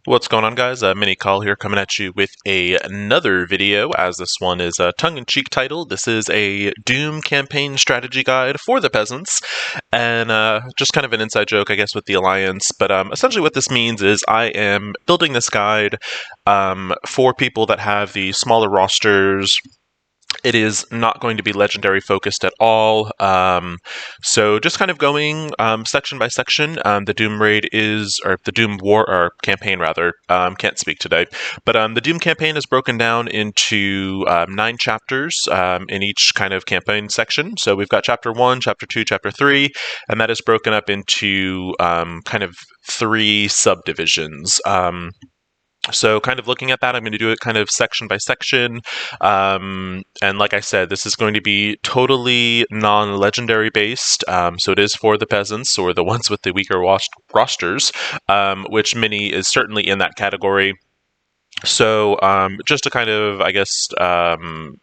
What's going on, guys? Mini Call here, coming at you with another video, as this one is a tongue-in-cheek title. This is a Doom campaign strategy guide for the Peasants, and just kind of an inside joke, I guess, with the Alliance. But essentially what this means is I am building this guide for people that have the smaller rosters. It is not going to be legendary focused at all. So just kind of going section by section. The Doom raid is, or the Doom war, or campaign rather, can't speak today. But the Doom campaign is broken down into 9 chapters in each kind of campaign section. So we've got chapter 1, chapter 2, chapter 3, and that is broken up into kind of 3 subdivisions. So kind of looking at that, I'm going to do it kind of section by section. And like I said, this is going to be totally non-legendary based. So it is for the Peasants, or the ones with the weaker rosters, which Mini is certainly in that category. So just to kind of, I guess,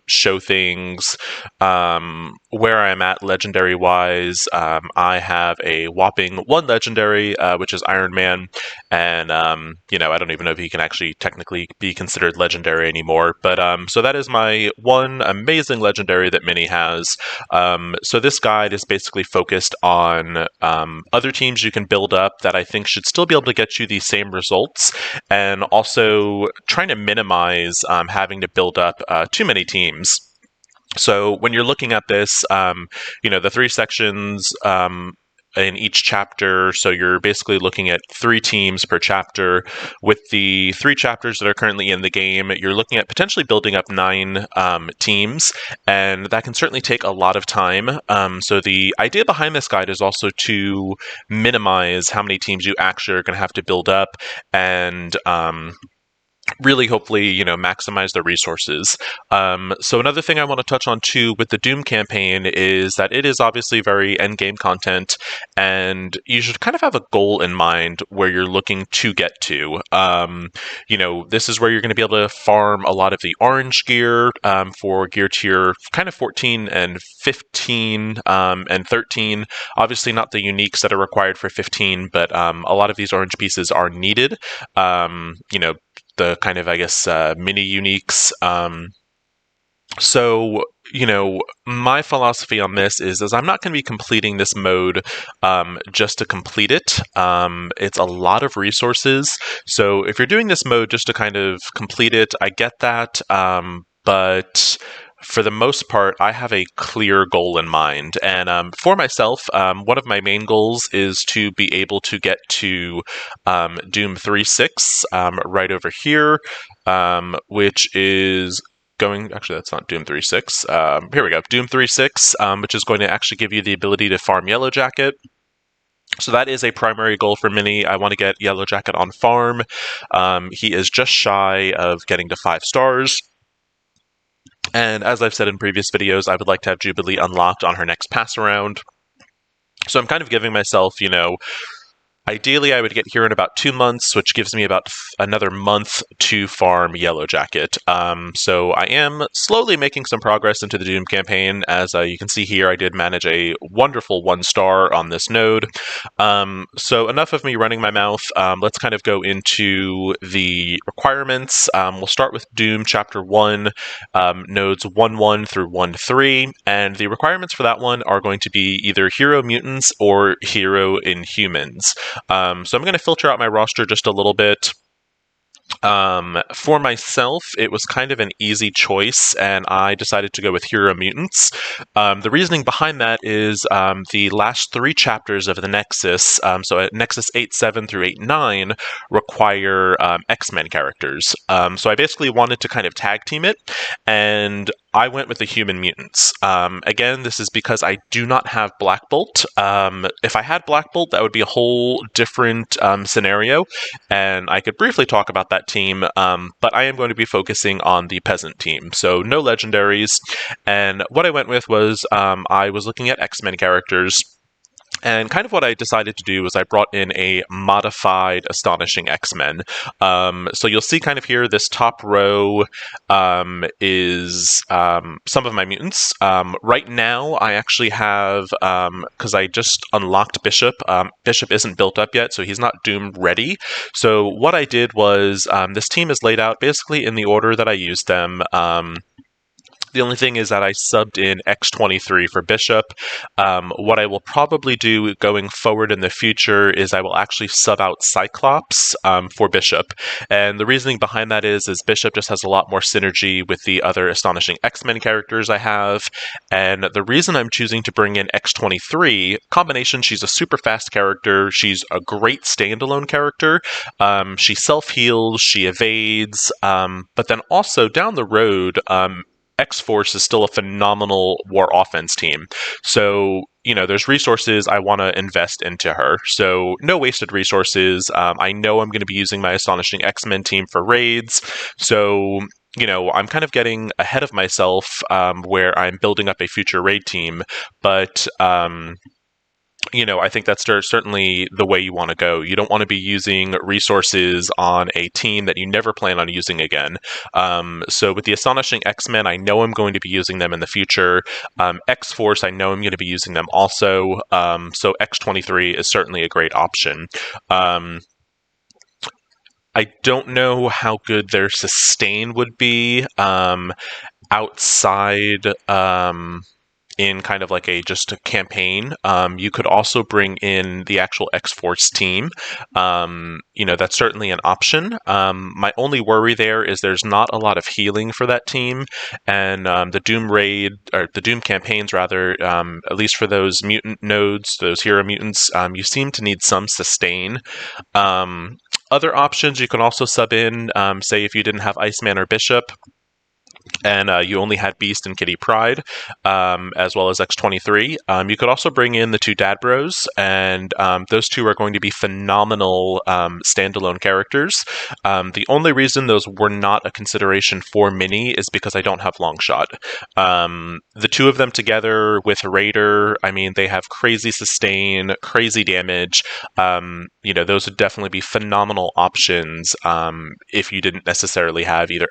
show things where I'm at legendary-wise, I have a whopping 1 legendary, which is Iron Man, and, I don't even know if he can actually technically be considered legendary anymore, but so that is my 1 amazing legendary that Mini has. So this guide is basically focused on other teams you can build up that I think should still be able to get you the same results, and also trying to minimize having to build up too many teams. So when you're looking at this, the 3 sections in each chapter, so you're basically looking at 3 teams per chapter. With the 3 chapters that are currently in the game, you're looking at potentially building up 9 teams, and that can certainly take a lot of time. So the idea behind this guide is also to minimize how many teams you actually are going to have to build up, and really hopefully maximize the resources. So another thing I want to touch on too with the Doom campaign is that it is obviously very end game content, and you should kind of have a goal in mind where you're looking to get to. This is where you're going to be able to farm a lot of the orange gear for gear tier kind of 14 and 15 and 13. Obviously not the uniques that are required for 15, but a lot of these orange pieces are needed. The kind of, I guess, mini uniques. So, my philosophy on this is I'm not going to be completing this mode just to complete it. It's a lot of resources. So if you're doing this mode just to kind of complete it, I get that. But for the most part, I have a clear goal in mind. And for myself, one of my main goals is to be able to get to Doom 3.6 right over here, which is going... Actually, that's not Doom 3.6. Here we go. Doom 3.6, which is going to actually give you the ability to farm Yellow Jacket. So that is a primary goal for Mini. I want to get Yellow Jacket on farm. He is just shy of getting to 5 stars. And as I've said in previous videos, I would like to have Jubilee unlocked on her next pass around. So I'm kind of giving myself, ideally I would get here in about 2 months, which gives me about another month to farm Yellow Jacket. So I am slowly making some progress into the Doom campaign. As you can see here, I did manage a wonderful 1-star on this node. So enough of me running my mouth. Let's kind of go into the requirements. We'll start with Doom Chapter 1, nodes 1.1 through 1.3, and the requirements for that one are going to be either Hero Mutants or Hero Inhumans. So I'm going to filter out my roster just a little bit. For myself, it was kind of an easy choice, and I decided to go with Hero Mutants. The reasoning behind that is the last 3 chapters of the Nexus, so at Nexus 8.7 through 8.9, require X-Men characters. So I basically wanted to kind of tag team it, and I went with the Human Mutants. Again, this is because I do not have Black Bolt. If I had Black Bolt, that would be a whole different scenario, and I could briefly talk about that team, but I am going to be focusing on the Peasant team, so no legendaries. And what I went with was I was looking at X-Men characters, And kind of what I decided to do was I brought in a modified Astonishing X-Men. So you'll see kind of here, this top row is some of my mutants. Right now, I actually have, because I just unlocked Bishop. Bishop isn't built up yet, so he's not Doom ready. So what I did was, this team is laid out basically in the order that I used them. The only thing is that I subbed in X23 for Bishop. What I will probably do going forward in the future is I will actually sub out Cyclops for Bishop. And the reasoning behind that is Bishop just has a lot more synergy with the other Astonishing X-Men characters I have. And the reason I'm choosing to bring in X23, combination, she's a super fast character. She's a great standalone character. She self-heals, she evades, but then also down the road, X-Force is still a phenomenal war offense team. So, there's resources I want to invest into her. So, no wasted resources. I know I'm going to be using my Astonishing X-Men team for raids. So, I'm kind of getting ahead of myself where I'm building up a future raid team. But, I think that's certainly the way you want to go. You don't want to be using resources on a team that you never plan on using again. So with the Astonishing X-Men, I know I'm going to be using them in the future. X-Force, I know I'm going to be using them also. So X23 is certainly a great option. I don't know how good their sustain would be outside in kind of like just a campaign. You could also bring in the actual X-Force team. That's certainly an option. My only worry there is there's not a lot of healing for that team, and the Doom raid, or the Doom campaigns rather, at least for those mutant nodes, those hero mutants, you seem to need some sustain. Other options, you can also sub in, say if you didn't have Iceman or Bishop, and you only had Beast and Kitty Pryde, as well as X23. You could also bring in the two Dad Bros, and those two are going to be phenomenal standalone characters. The only reason those were not a consideration for Mini is because I don't have Longshot. The two of them together with Raider, they have crazy sustain, crazy damage. Those would definitely be phenomenal options if you didn't necessarily have either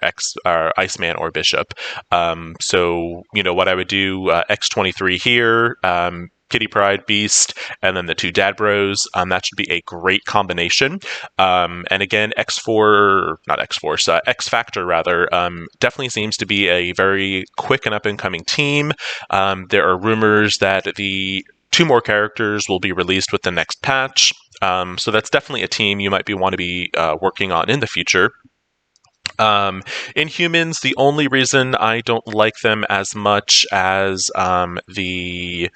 Iceman or Bishop. What I would do, X23 here, Kitty Pryde, Beast, and then the two Dad Bros. That should be a great combination. And again, X Factor rather, definitely seems to be a very quick and up-and-coming team. There are rumors that the two more characters will be released with the next patch. So that's definitely a team you might want to be working on in the future. Inhumans, the only reason I don't like them as much as the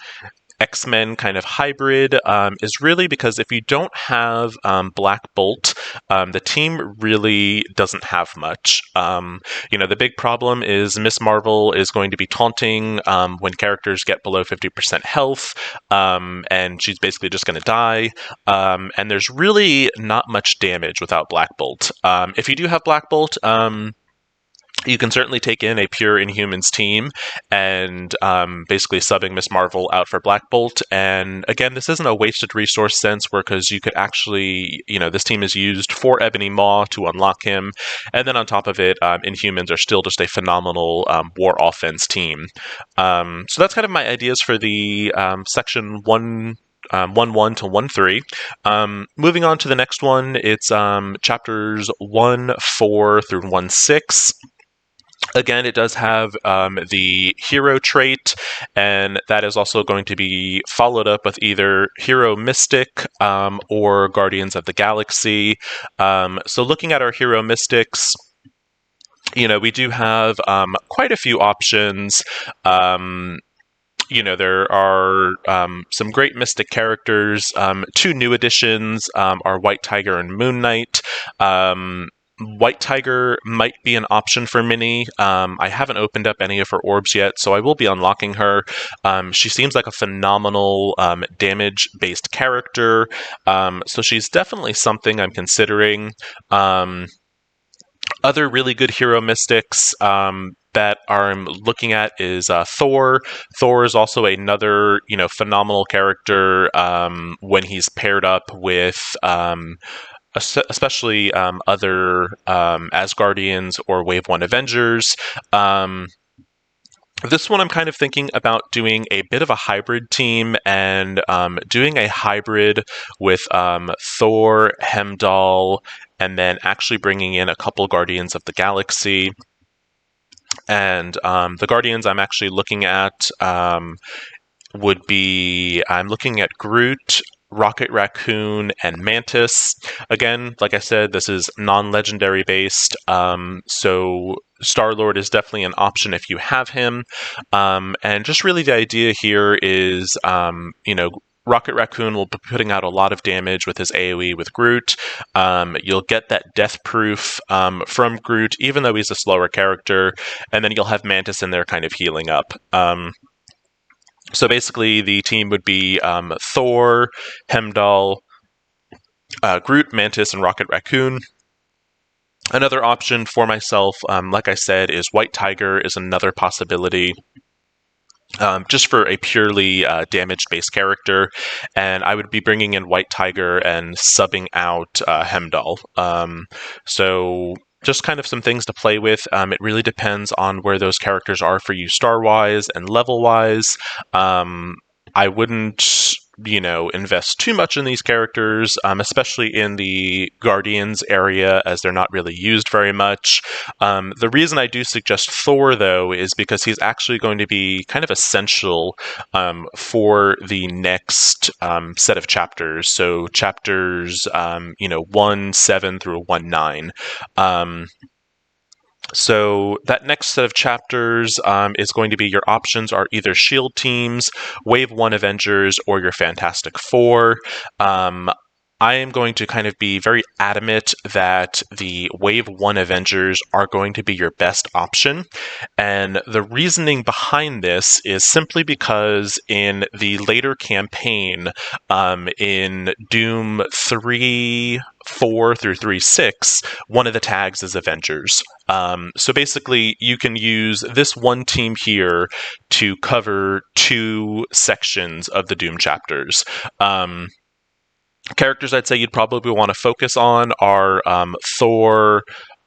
X-Men kind of hybrid is really because if you don't have Black Bolt, the team really doesn't have much. The big problem is Miss Marvel is going to be taunting when characters get below 50% health, and she's basically just going to die. And there's really not much damage without Black Bolt. If you do have Black Bolt, you can certainly take in a pure Inhumans team and basically subbing Miss Marvel out for Black Bolt. And again, this isn't a wasted resource sense because you could actually, this team is used for Ebony Maw to unlock him. And then on top of it, Inhumans are still just a phenomenal war offense team. So that's kind of my ideas for the section 1.1 to 1.3. Moving on to the next one, it's chapters 1.4 through 1.6. Again, it does have the hero trait, and that is also going to be followed up with either Hero Mystic or Guardians of the Galaxy. So looking at our Hero Mystics, we do have quite a few options. There are some great Mystic characters. Two new additions are White Tiger and Moon Knight. White Tiger might be an option for Minnie. I haven't opened up any of her orbs yet, so I will be unlocking her. She seems like a phenomenal damage-based character, so she's definitely something I'm considering. Other really good hero mystics, that I'm looking at is Thor. Thor is also another, phenomenal character when he's paired up with especially other Asgardians or Wave 1 Avengers. This one I'm kind of thinking about doing a bit of a hybrid team and doing a hybrid with Thor, Heimdall, and then actually bringing in a couple Guardians of the Galaxy. And the Guardians I'm actually looking at would be, I'm looking at Groot, Rocket Raccoon, and Mantis. Again, like I said, this is non-legendary based, so Star-Lord is definitely an option if you have him. And just really the idea here is, Rocket Raccoon will be putting out a lot of damage with his AoE with Groot. You'll get that death proof from Groot, even though he's a slower character, and then you'll have Mantis in there kind of healing up. So basically, the team would be Thor, Heimdall, Groot, Mantis, and Rocket Raccoon. Another option for myself, like I said, is White Tiger is another possibility. Just for a purely damage-based character, and I would be bringing in White Tiger and subbing out Heimdall. So just kind of some things to play with. It really depends on where those characters are for you star-wise and level-wise. I wouldn't, invest too much in these characters, especially in the Guardians area, as they're not really used very much. The reason I do suggest Thor, though, is because he's actually going to be kind of essential for the next set of chapters. So chapters, 1-7 through 1-9. So that next set of chapters is going to be, your options are either SHIELD teams, Wave 1 Avengers, or your Fantastic Four. I am going to kind of be very adamant that the Wave 1 Avengers are going to be your best option. And the reasoning behind this is simply because in the later campaign, in Doom 3.4 through 3.6, one of the tags is Avengers. So basically, you can use this one team here to cover 2 sections of the Doom chapters. Characters I'd say you'd probably want to focus on are Thor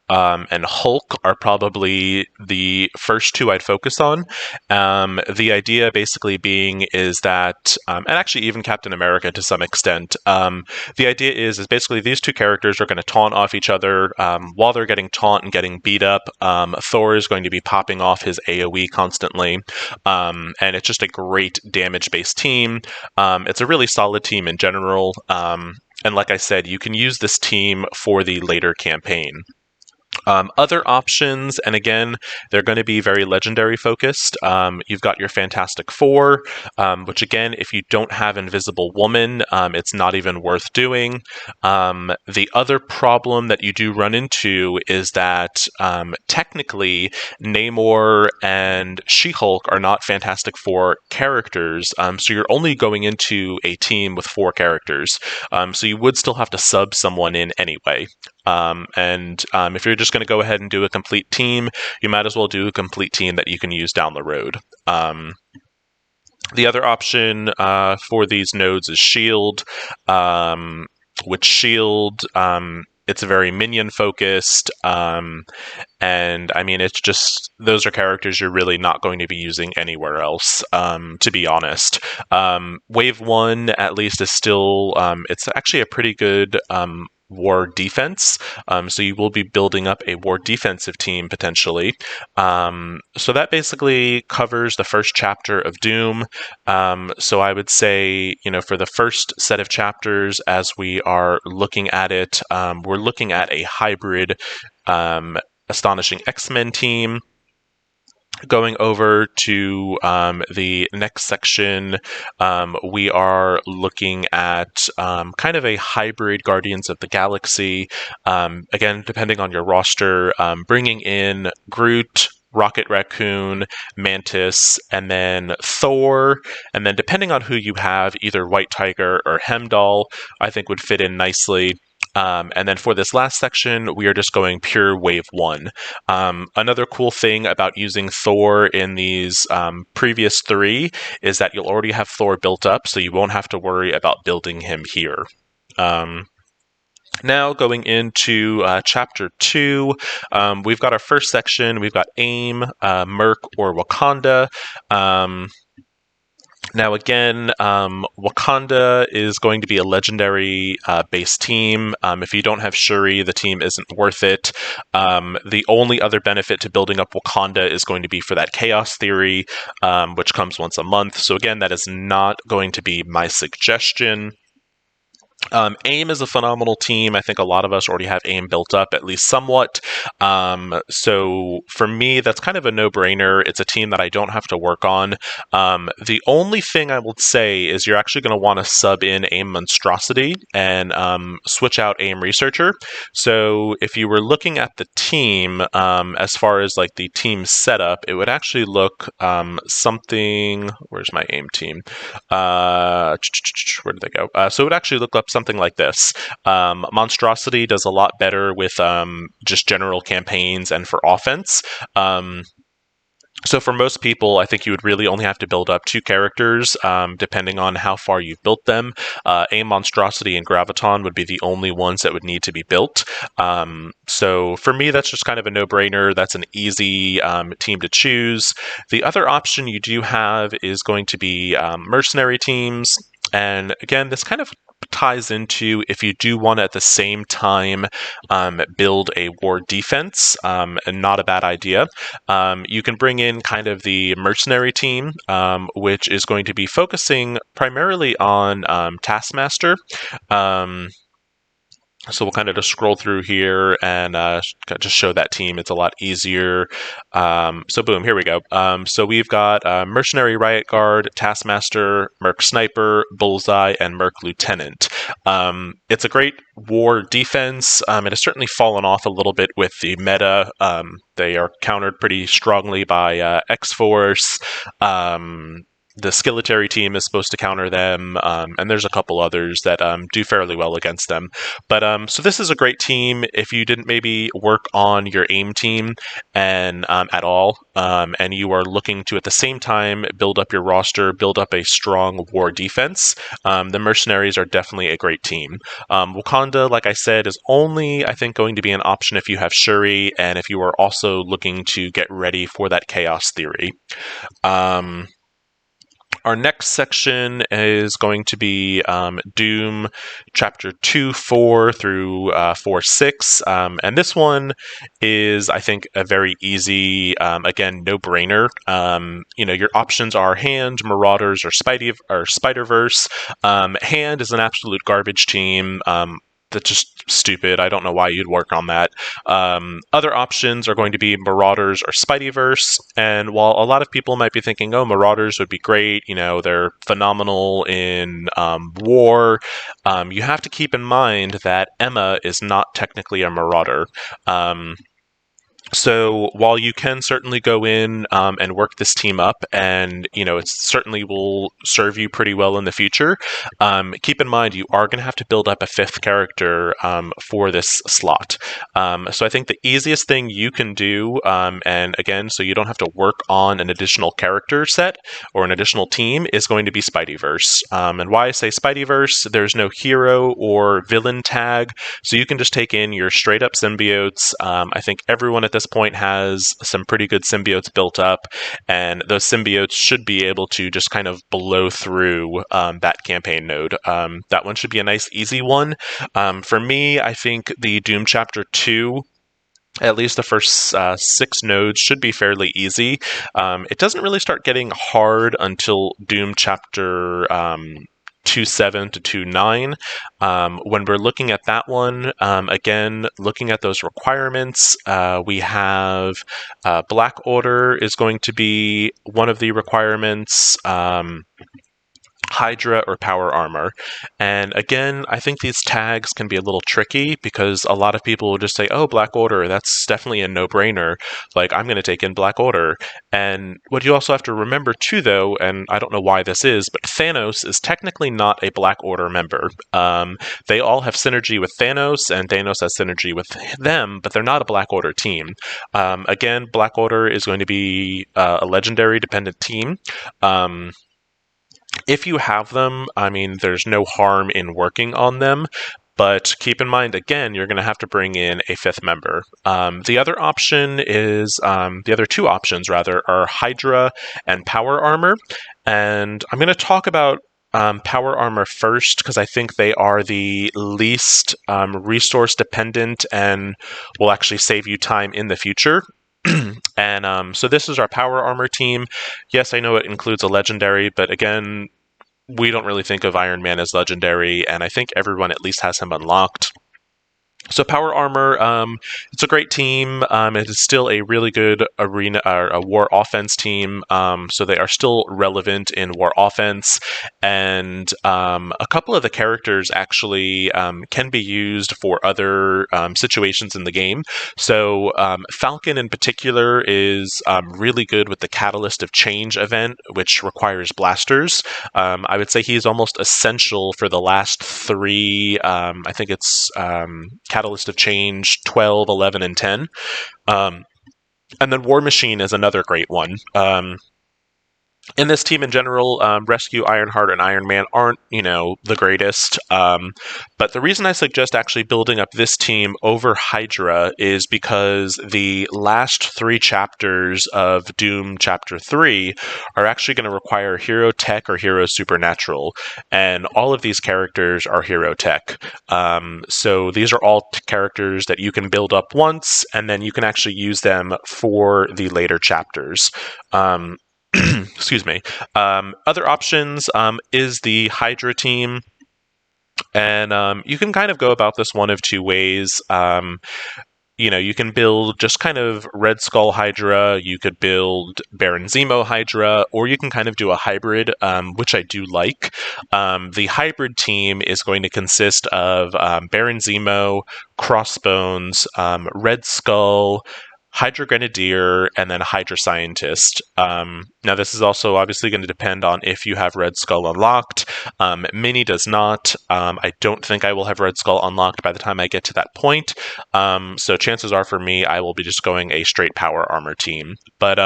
and Hulk are probably the first 2 I'd focus on. The idea basically being is that, and actually even Captain America to some extent, the idea is basically these 2 characters are going to taunt off each other. While they're getting taunt and getting beat up, Thor is going to be popping off his AoE constantly, and it's just a great damage-based team. It's a really solid team in general, and like I said, you can use this team for the later campaign. Other options, and again, they're going to be very legendary focused. You've got your Fantastic Four, which again, if you don't have Invisible Woman, it's not even worth doing. The other problem that you do run into is that technically Namor and She-Hulk are not Fantastic Four characters, so you're only going into a team with 4 characters. So you would still have to sub someone in anyway. And if you're just going to go ahead and do a complete team, you might as well do a complete team that you can use down the road. The other option for these nodes is SHIELD, which SHIELD, it's very minion focused, and I mean, it's just, those are characters you're really not going to be using anywhere else, to be honest. Wave 1, at least, is still, it's actually a pretty good war defense, so you will be building up a war defensive team potentially. So that basically covers the first chapter of Doom. So I would say, for the first set of chapters, as we are looking at it, we're looking at a hybrid Astonishing X-Men team. Going over to the next section, we are looking at kind of a hybrid Guardians of the Galaxy. Again, depending on your roster, bringing in Groot, Rocket Raccoon, Mantis, and then Thor, and then depending on who you have, either White Tiger or Heimdall, I think would fit in nicely. And then for this last section, we are just going pure wave 1. Another cool thing about using Thor in these previous 3 is that you'll already have Thor built up, so you won't have to worry about building him here. Now going into Chapter 2, we've got our first section. We've got AIM, Merc, or Wakanda. Now again, Wakanda is going to be a legendary based team. If you don't have Shuri, the team isn't worth it. The only other benefit to building up Wakanda is going to be for that chaos theory, which comes once a month. So again, that is not going to be my suggestion. AIM is a phenomenal team. I think a lot of us already have AIM built up, at least somewhat. So for me, that's kind of a no-brainer. It's a team that I don't have to work on. The only thing I will say is you're actually going to want to sub in AIM Monstrosity and switch out AIM Researcher. So if you were looking at the team, as far as like the team setup, it would actually look something... Where's my AIM team? Where did they go? So it would actually look up something like this. Monstrosity does a lot better with just general campaigns and for offense. So for most people, I think you would really only have to build up 2 characters, depending on how far you've built them. AIM Monstrosity and Graviton would be the only ones that would need to be built. So for me, that's just kind of a no-brainer. That's an easy team to choose. The other option you do have is going to be Mercenary Teams. And again, this kind of ties into if you do want to at the same time build a war defense, and not a bad idea. You can bring in kind of the mercenary team, which is going to be focusing primarily on Taskmaster. So we'll kind of just scroll through here and just show that team. It's a lot easier. So boom, here we go. So we've got Mercenary Riot Guard, Taskmaster, Merc Sniper, Bullseye, and Merc Lieutenant. It's a great war defense. It has certainly fallen off a little bit with the meta. They are countered pretty strongly by X-Force. The Skilletary team is supposed to counter them, and there's a couple others that do fairly well against them. But so this is a great team if you didn't maybe work on your AIM team and at all, and you are looking to at the same time build up your roster, build up a strong war defense. The Mercenaries are definitely a great team. Wakanda, like I said, is only I think going to be an option if you have Shuri and if you are also looking to get ready for that chaos theory. Our next section is going to be Doom Chapter 2, 4 through 4, 6. And this one is, I think, a very easy, again, no-brainer. Your options are Hand, Marauders, or Spider-Verse. Hand is an absolute garbage team. That's just stupid. I don't know why you'd work on that. Other options are going to be Marauders or Spideyverse. And while a lot of people might be thinking, oh, Marauders would be great, they're phenomenal in war, you have to keep in mind that Emma is not technically a Marauder. So while you can certainly go in and work this team up, and it certainly will serve you pretty well in the future, keep in mind you are going to have to build up a 5th character for this slot. So I think the easiest thing you can do, and again, so you don't have to work on an additional character set or an additional team, is going to be Spideyverse. And why I say Spideyverse, there's no hero or villain tag, so you can just take in your straight up symbiotes. I think everyone at this point has some pretty good symbiotes built up, and those symbiotes should be able to just kind of blow through that campaign node. That one should be a nice easy one. For me, I think the Doom Chapter 2, at least the first 6 nodes, should be fairly easy. It doesn't really start getting hard until Doom Chapter 2.7 to 2.9. When we're looking at that one, again, looking at those requirements, we have Black Order is going to be one of the requirements. Hydra, or Power Armor. And again, I think these tags can be a little tricky because a lot of people will just say, oh, Black Order, that's definitely a no-brainer. Like, I'm going to take in Black Order. And what you also have to remember too, though, and I don't know why this is, but Thanos is technically not a Black Order member. They all have synergy with Thanos, and Thanos has synergy with them, but they're not a Black Order team. Again, Black Order is going to be a legendary dependent team. If you have them, I mean, there's no harm in working on them, but keep in mind, again, you're going to have to bring in a fifth member. The other two options, rather, are Hydra and Power Armor, and I'm going to talk about Power Armor first because I think they are the least resource dependent and will actually save you time in the future. And so this is our Power Armor team. Yes, I know it includes a legendary, but again, we don't really think of Iron Man as legendary, and I think everyone at least has him unlocked. So Power Armor, it's a great team. It is still a really good arena, a war offense team. So they are still relevant in war offense, and a couple of the characters actually can be used for other situations in the game. So Falcon in particular is really good with the Catalyst of Change event, which requires blasters. I would say he's almost essential for the last three. I think it's Catalyst of Change 12, 11, and 10. And then War Machine is another great one. In this team in general, Rescue, Ironheart, and Iron Man aren't, the greatest. But the reason I suggest actually building up this team over Hydra is because the last three chapters of Doom Chapter 3 are actually going to require Hero Tech or Hero Supernatural. And all of these characters are Hero Tech. So these are all characters that you can build up once, and then you can actually use them for the later chapters. Excuse me. Other options is the Hydra team, and you can kind of go about this one of two ways. You can build just kind of Red Skull Hydra, you could build Baron Zemo Hydra, or you can kind of do a hybrid, which I do like. The hybrid team is going to consist of Baron Zemo, Crossbones, Red Skull, Hydra Grenadier, and then Hydra Scientist. Now, this is also obviously going to depend on if you have Red Skull unlocked. Mini does not. I don't think I will have Red Skull unlocked by the time I get to that point. So chances are for me, I will be just going a straight Power Armor team. But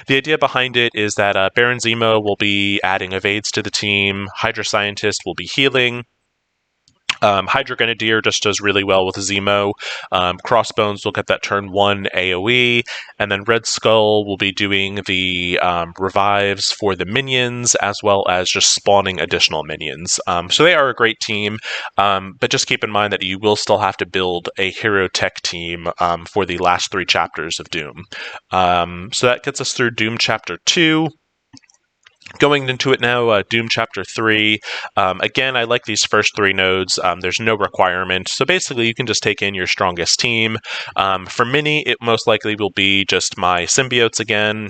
the idea behind it is that Baron Zemo will be adding evades to the team. Hydra Scientist will be healing. Hydra Grenadier just does really well with Zemo. Crossbones will get that turn 1 AoE, and then Red Skull will be doing the revives for the minions, as well as just spawning additional minions. So they are a great team, but just keep in mind that you will still have to build a Hero Tech team for the last three chapters of Doom. So that gets us through Doom Chapter 2. Going into it now, Doom Chapter 3. Again, I like these first three nodes. There's no requirement. So basically, you can just take in your strongest team. For Mini, it most likely will be just my symbiotes again,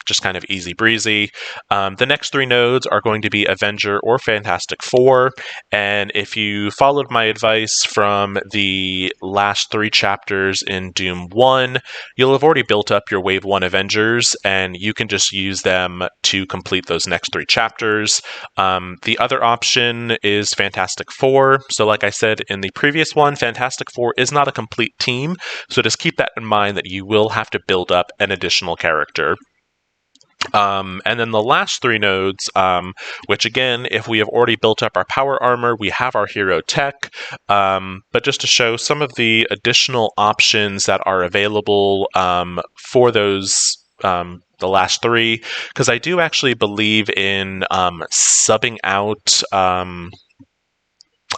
just kind of easy breezy. The next three nodes are going to be Avenger or Fantastic Four. And if you followed my advice from the last three chapters in Doom 1, you'll have already built up your Wave 1 Avengers, and you can just use them to complete those next three chapters. The other option is Fantastic Four. So like I said in the previous one, Fantastic Four is not a complete team, so just keep that in mind that you will have to build up an additional character. And then the last three nodes, which again, if we have already built up our Power Armor, we have our Hero Tech, but just to show some of the additional options that are available for those the last three, because I do actually believe in subbing out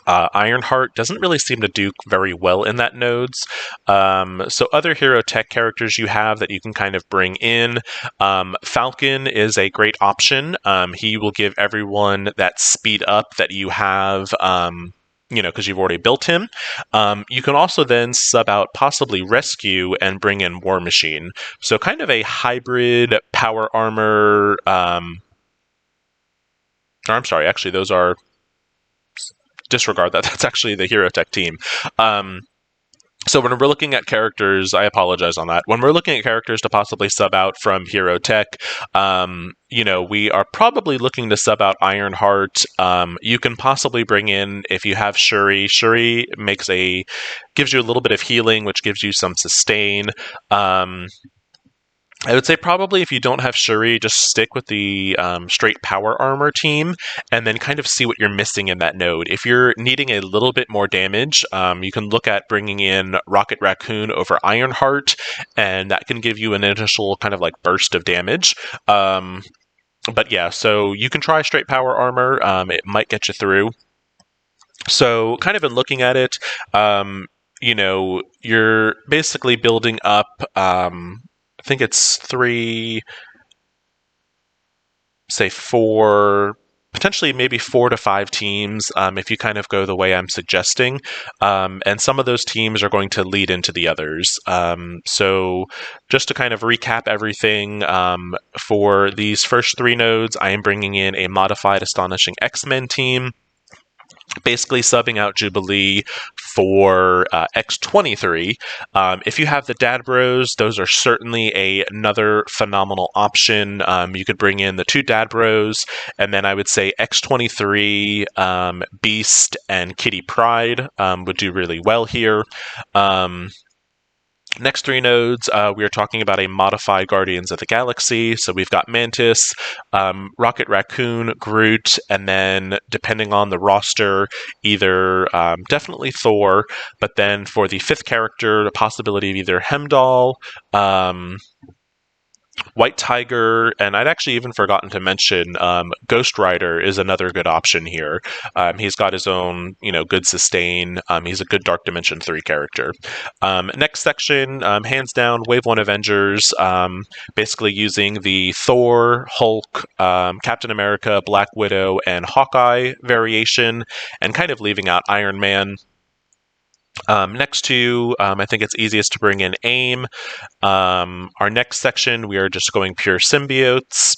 Ironheart. Doesn't really seem to do very well in that nodes. So other Hero Tech characters you have that you can kind of bring in. Falcon is a great option. He will give everyone that speed up that you have because you've already built him. You can also then sub out possibly Rescue and bring in War Machine. So kind of a hybrid Power Armor, or I'm sorry, actually, those are, disregard that. That's actually the Hero Tech team. So when we're looking at characters, I apologize on that. When we're looking at characters to possibly sub out from Hero Tech, we are probably looking to sub out Ironheart. You can possibly bring in, if you have Shuri. Shuri gives you a little bit of healing, which gives you some sustain. I would say probably if you don't have Shuri, just stick with the straight power armor team and then kind of see what you're missing in that node. If you're needing a little bit more damage, you can look at bringing in Rocket Raccoon over Ironheart, and that can give you an initial kind of like burst of damage. But yeah, so you can try straight power armor. It might get you through. So kind of in looking at it, you're basically building up... I think it's 4, potentially maybe 4 to 5 teams if you kind of go the way I'm suggesting. And some of those teams are going to lead into the others. So just to kind of recap everything, for these first 3 nodes, I am bringing in a modified Astonishing X-Men team, basically subbing out Jubilee for X-23. If you have the Dad Bros, those are certainly another phenomenal option. You could bring in the 2 Dad Bros, and then I would say X-23, Beast, and Kitty Pryde would do really well here. Next 3 nodes, we are talking about a modified Guardians of the Galaxy. So we've got Mantis, Rocket Raccoon, Groot, and then depending on the roster, either definitely Thor, but then for the 5th character, the possibility of either Hemdall, White Tiger, and I'd actually even forgotten to mention Ghost Rider is another good option here. He's got his own, good sustain. He's a good Dark Dimension 3 character. Next section, hands down, Wave 1 Avengers, basically using the Thor, Hulk, Captain America, Black Widow, and Hawkeye variation, and kind of leaving out Iron Man. Next to, I think it's easiest to bring in AIM. Our next section, we are just going pure symbiotes.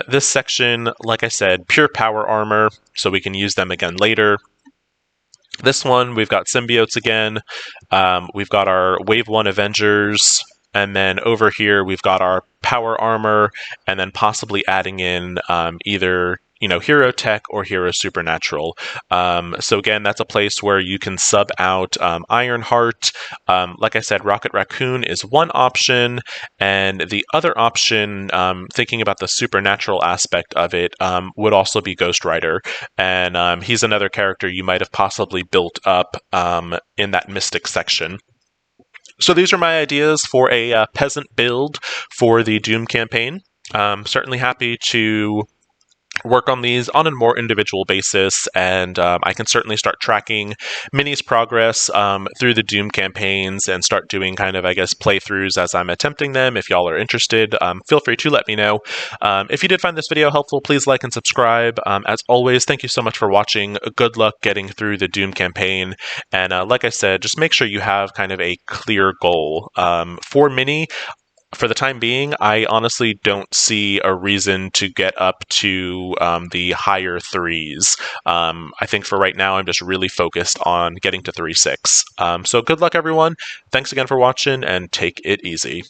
This section, like I said, pure power armor, so we can use them again later. This one, we've got symbiotes again. We've got our Wave 1 Avengers. And then over here, we've got our power armor, and then possibly adding in either Hero Tech or Hero Supernatural. So again, that's a place where you can sub out Ironheart. Like I said, Rocket Raccoon is one option, and the other option, thinking about the supernatural aspect of it, would also be Ghost Rider. And he's another character you might have possibly built up in that Mystic section. So these are my ideas for a peasant build for the Doom campaign. Certainly happy to work on these on a more individual basis, and I can certainly start tracking Minnie's progress through the Doom campaigns and start doing kind of, playthroughs as I'm attempting them. If y'all are interested, feel free to let me know. If you did find this video helpful, please like and subscribe. As always, thank you so much for watching. Good luck getting through the Doom campaign, and like I said, just make sure you have kind of a clear goal. For Minnie, for the time being, I honestly don't see a reason to get up to the higher 3s. I think for right now, I'm just really focused on getting to 3-6. So good luck, everyone. Thanks again for watching, and take it easy.